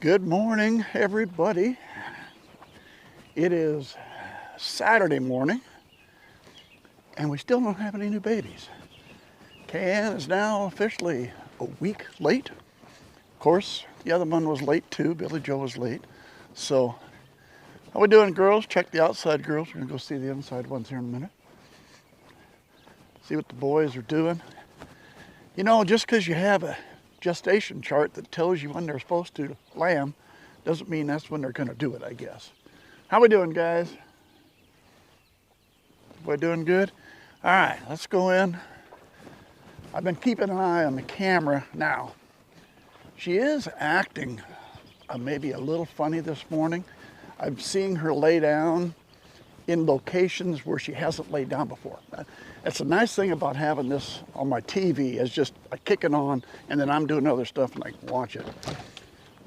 Good morning, everybody. It is Saturday morning, and we still don't have any new babies. Kayanne is now officially a week late. Of course, the other one was late too. Billy Joe was late. So, how we doing, girls? Check the outside girls. We're gonna go see the inside ones here in a minute. See what the boys are doing. You know, just because you have a gestation chart that tells you when they're supposed to lamb doesn't mean that's when they're going to do it, I guess. How we doing, guys? We doing good? All right, let's go in. I've been keeping an eye on the camera now. She is acting maybe a little funny this morning. I'm seeing her lay down in locations where she hasn't laid down before. That's a nice thing about having this on my TV, is just I kick it on and then I'm doing other stuff and I can watch it.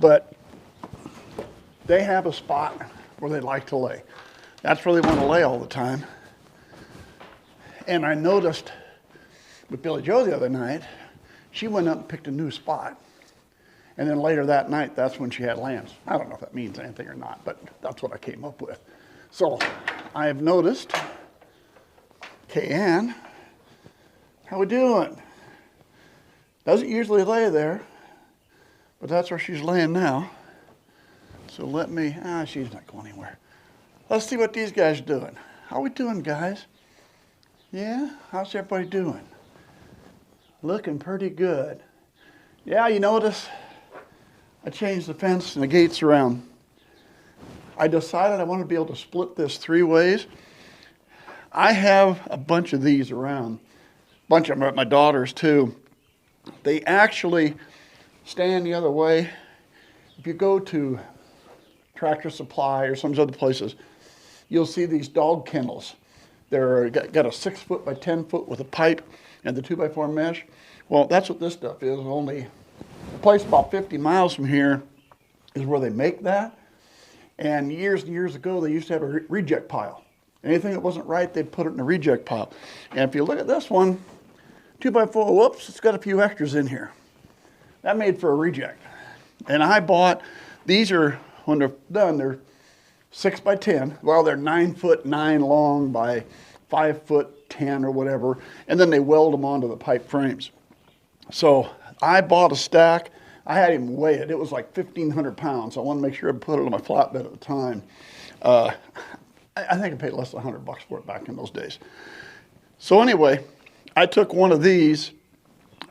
But they have a spot where they like to lay. That's where they want to lay all the time. And I noticed with Billy Joe the other night, she went up and picked a new spot. And then later that night, that's when she had lambs. I don't know if that means anything or not, but that's what I came up with. So I have noticed, Kayanne, how we doing? Doesn't usually lay there, but that's where she's laying now. So let me, she's not going anywhere. Let's see what these guys are doing. How we doing, guys? Yeah, how's everybody doing? Looking pretty good. Yeah, you notice I changed the fence and the gates around. I decided I wanted to be able to split this 3 ways. I have a bunch of these around. A bunch of them are at my daughter's too. They actually stand the other way. If you go to Tractor Supply or some other places, you'll see these dog kennels. They're got a 6 foot by 10 foot with a pipe and the 2x4 mesh. Well, that's what this stuff is. Only a place about 50 miles from here is where they make that. And years ago, they used to have a reject pile. Anything that wasn't right, they'd put it in a reject pile. And if you look at this one, 2x4, whoops, it's got a few extras in here. That made for a reject. And I bought, these are, when they're done, they're 6 by 10. Well, they're 9'9" long by 5'10" or whatever. And then they weld them onto the pipe frames. So I bought a stack. I had him weigh it. It was like 1,500 pounds. I wanted to make sure I put it on my flatbed at the time. I think I paid less than $100 for it back in those days. So anyway, I took one of these.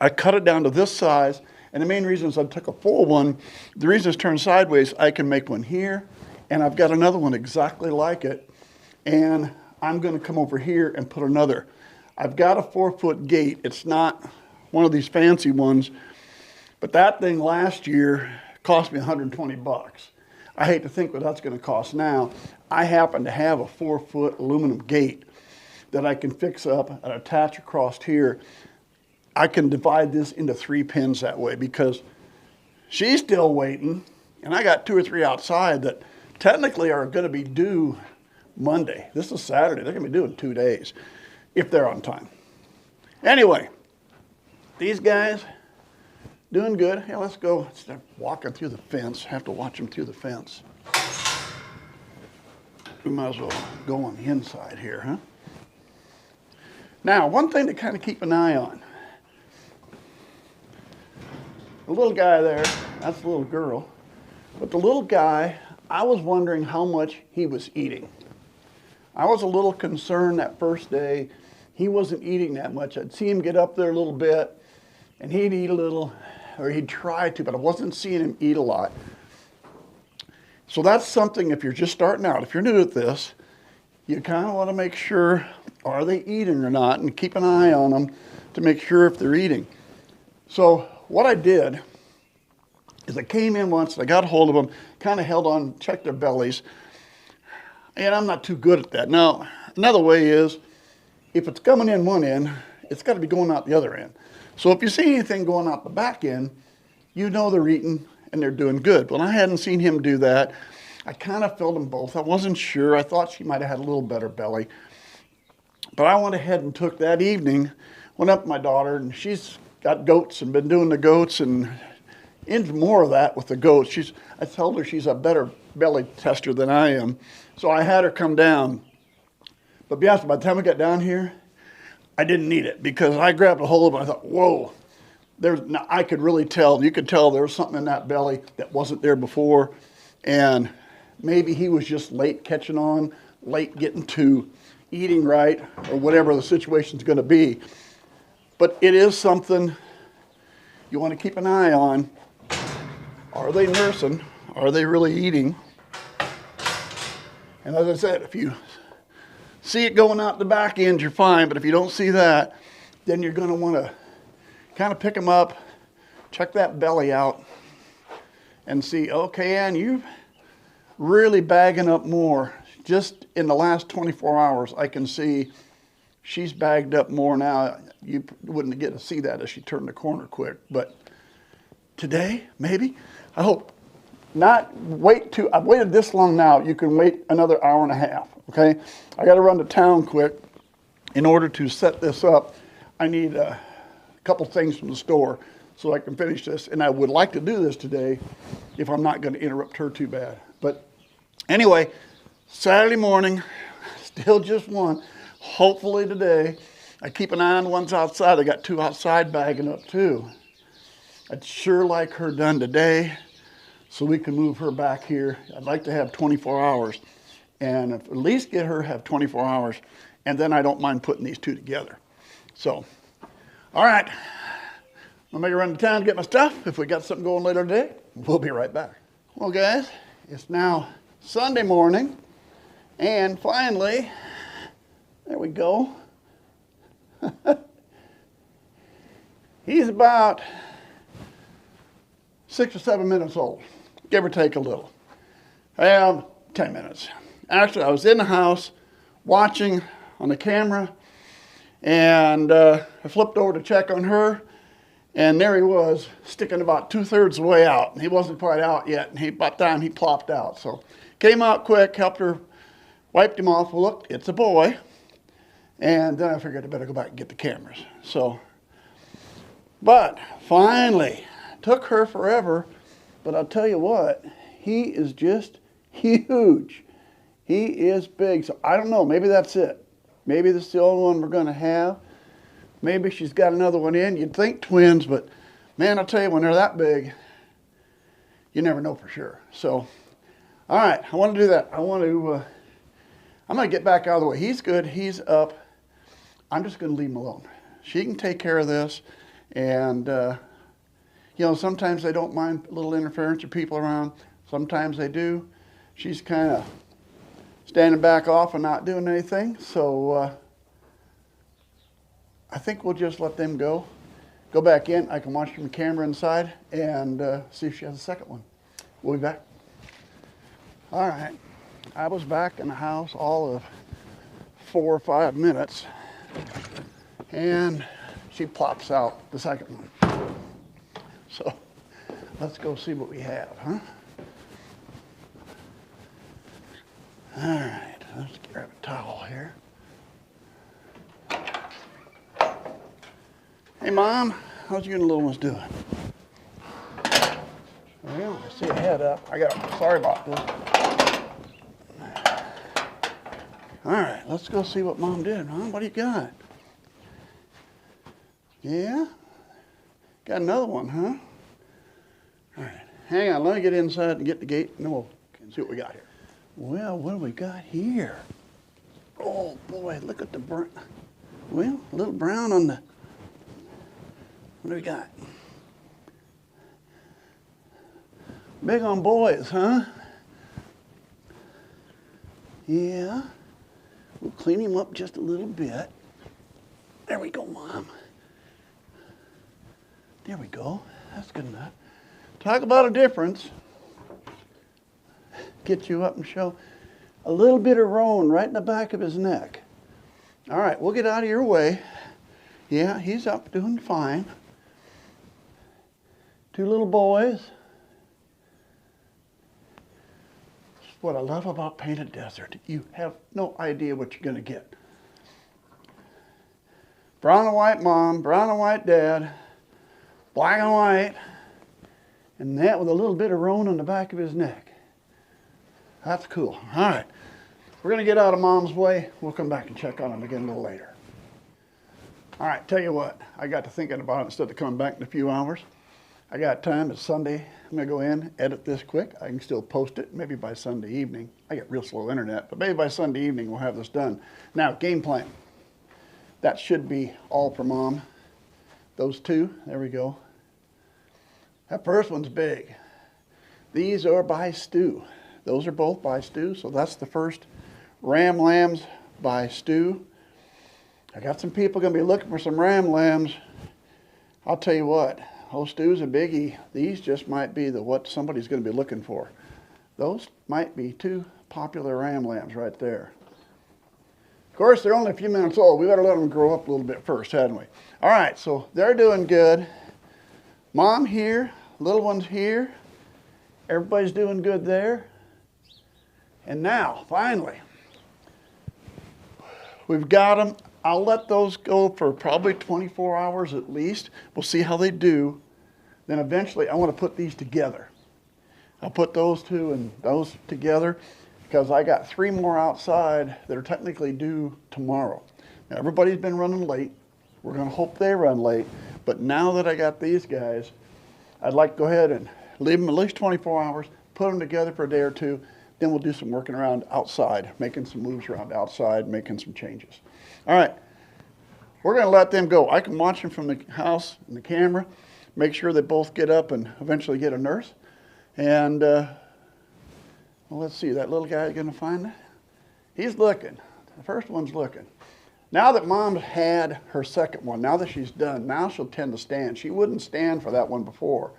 I cut it down to this size. And the main reason is I took a full one. The reason it's turned sideways, I can make one here. And I've got another one exactly like it. And I'm going to come over here and put another. I've got a 4-foot gate. It's not one of these fancy ones. But that thing last year cost me $120. I hate to think what that's going to cost now. I happen to have a 4-foot aluminum gate that I can fix up and attach across here. I can divide this into 3 pins that way because she's still waiting, and I got 2 or 3 outside that technically are going to be due Monday. This is Saturday. They're going to be due in 2 days if they're on time. Anyway, these guys, doing good. Hey, let's go. Start walking through the fence. Have to watch them through the fence. We might as well go on the inside here, huh? Now, one thing to kind of keep an eye on. The little guy there, that's the little girl. But the little guy, I was wondering how much he was eating. I was a little concerned that first day. He wasn't eating that much. I'd see him get up there a little bit, and he'd eat a little, or he'd try to, but I wasn't seeing him eat a lot. So that's something, if you're just starting out, if you're new at this, you kind of want to make sure, are they eating or not, and keep an eye on them to make sure if they're eating. So what I did is I came in once, and I got a hold of them, kind of held on, checked their bellies, and I'm not too good at that. Now, another way is, if it's coming in one end, it's got to be going out the other end. So if you see anything going out the back end, you know they're eating and they're doing good. Well, I hadn't seen him do that. I kind of filled them both. I wasn't sure. I thought she might have had a little better belly. But I went ahead and took that evening, went up to my daughter, and she's got goats and been doing the goats, and into more of that with the goats. I told her she's a better belly tester than I am. So I had her come down. But be honest, by the time we got down here, I didn't need it because I grabbed a hold of it. I thought, whoa, now I could really tell. You could tell there was something in that belly that wasn't there before. And maybe he was just late catching on, late getting to eating right, or whatever the situation's going to be. But it is something you want to keep an eye on. Are they nursing? Are they really eating? And as I said, if you see it going out the back end, you're fine. But if you don't see that, then you're going to want to kind of pick them up, check that belly out, and see, okay, Ann, you're really bagging up more. Just in the last 24 hours, I can see she's bagged up more now. You wouldn't get to see that as she turned the corner quick. But today, maybe, I hope. Not wait too, I've waited this long now. You can wait another hour and a half, okay? I got to run to town quick. In order to set this up, I need a couple things from the store so I can finish this. And I would like to do this today if I'm not going to interrupt her too bad. But anyway, Saturday morning, still just one. Hopefully today, I keep an eye on the ones outside. I got 2 outside bagging up too. I'd sure like her done today so we can move her back here. I'd like to have 24 hours and at least get her have 24 hours. And then I don't mind putting these 2 together. So, all right. I'm going to run to town to get my stuff. If we got something going later today, we'll be right back. Well, guys, it's now Sunday morning. And finally, there we go. He's about 6 or 7 minutes old, give or take a little. 10 minutes. Actually, I was in the house watching on the camera, and I flipped over to check on her, and there he was, sticking about 2/3 of the way out. He wasn't quite out yet, and by the time he plopped out. So came out quick, helped her, wiped him off. Well, look, it's a boy. And then I figured I better go back and get the cameras. So, but finally, took her forever, but I'll tell you what, he is just huge. He is big. So I don't know, maybe that's it. Maybe this is the only one we're going to have. Maybe she's got another one in. You'd think twins, but man, I'll tell you, when they're that big, you never know for sure. So, all right, I want to do that. I'm going to get back out of the way. He's good. He's up. I'm just going to leave him alone. She can take care of this. And, you know, sometimes they don't mind a little interference of people around. Sometimes they do. She's kind of standing back off and not doing anything. So I think we'll just let them go. Go back in. I can watch from the camera inside and see if she has a second one. We'll be back. All right. I was back in the house all of 4 or 5 minutes. And she plops out the second one. So let's go see what we have, huh? All right, let's grab a towel here. Hey, Mom, how's you and the little ones doing? Well, I see a head up. Sorry about this. All right, let's go see what Mom did, Mom. What do you got? Yeah? Got another one, huh? All right, hang on. Let me get inside and get the gate, and then we'll see what we got here. Well, what do we got here? Oh, boy, look at the brown. Well, a little brown on the... What do we got? Big on boys, huh? Yeah. We'll clean him up just a little bit. There we go, Mom. There we go. That's good enough. Talk about a difference. Get you up and show a little bit of roan right in the back of his neck. All right, we'll get out of your way. Yeah, he's up doing fine. 2 little boys. That's what I love about Painted Desert. You have no idea what you're going to get. Brown and white mom, brown and white dad, black and white, And that with a little bit of roan on the back of his neck. That's cool. All right. We're going to get out of Mom's way. We'll come back and check on him again a little later. All right, tell you what. I got to thinking about it instead of coming back in a few hours. I got time. It's Sunday. I'm going to go in, edit this quick. I can still post it maybe by Sunday evening. I get real slow internet, but maybe by Sunday evening we'll have this done. Now, game plan. That should be all for Mom. Those two, there we go. That first one's big. These are by Stu. Those are both by Stu, so that's the first ram lambs by Stu. I got some people going to be looking for some ram lambs. I'll tell you what, those Stu's a biggie. These just might be what somebody's going to be looking for. Those might be two popular ram lambs right there. Of course, they're only a few minutes old. We better let them grow up a little bit first, hadn't we? All right, so they're doing good. Mom here, little one's here. Everybody's doing good there. And now, finally, we've got them. I'll let those go for probably 24 hours at least. We'll see how they do. Then eventually, I want to put these together. I'll put those two and those together because I got 3 more outside that are technically due tomorrow. Now, everybody's been running late. We're going to hope they run late. But now that I got these guys, I'd like to go ahead and leave them at least 24 hours, put them together for a day or two. Then we'll do some working around outside, making some moves around outside, making some changes. All right, we're going to let them go. I can watch them from the house and the camera, make sure they both get up and eventually get a nurse. And well, let's see, that little guy going to find it? He's looking. The first one's looking. Now that Mom's had her second one, now that she's done, now she'll tend to stand. She wouldn't stand for that one before,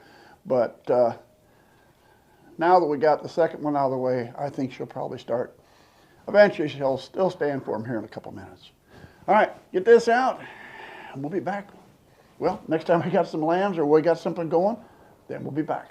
but now that we got the second one out of the way, I think she'll probably start. Eventually, she'll still stand for him here in a couple minutes. All right, get this out, and we'll be back. Well, next time we got some lambs or we got something going, then we'll be back.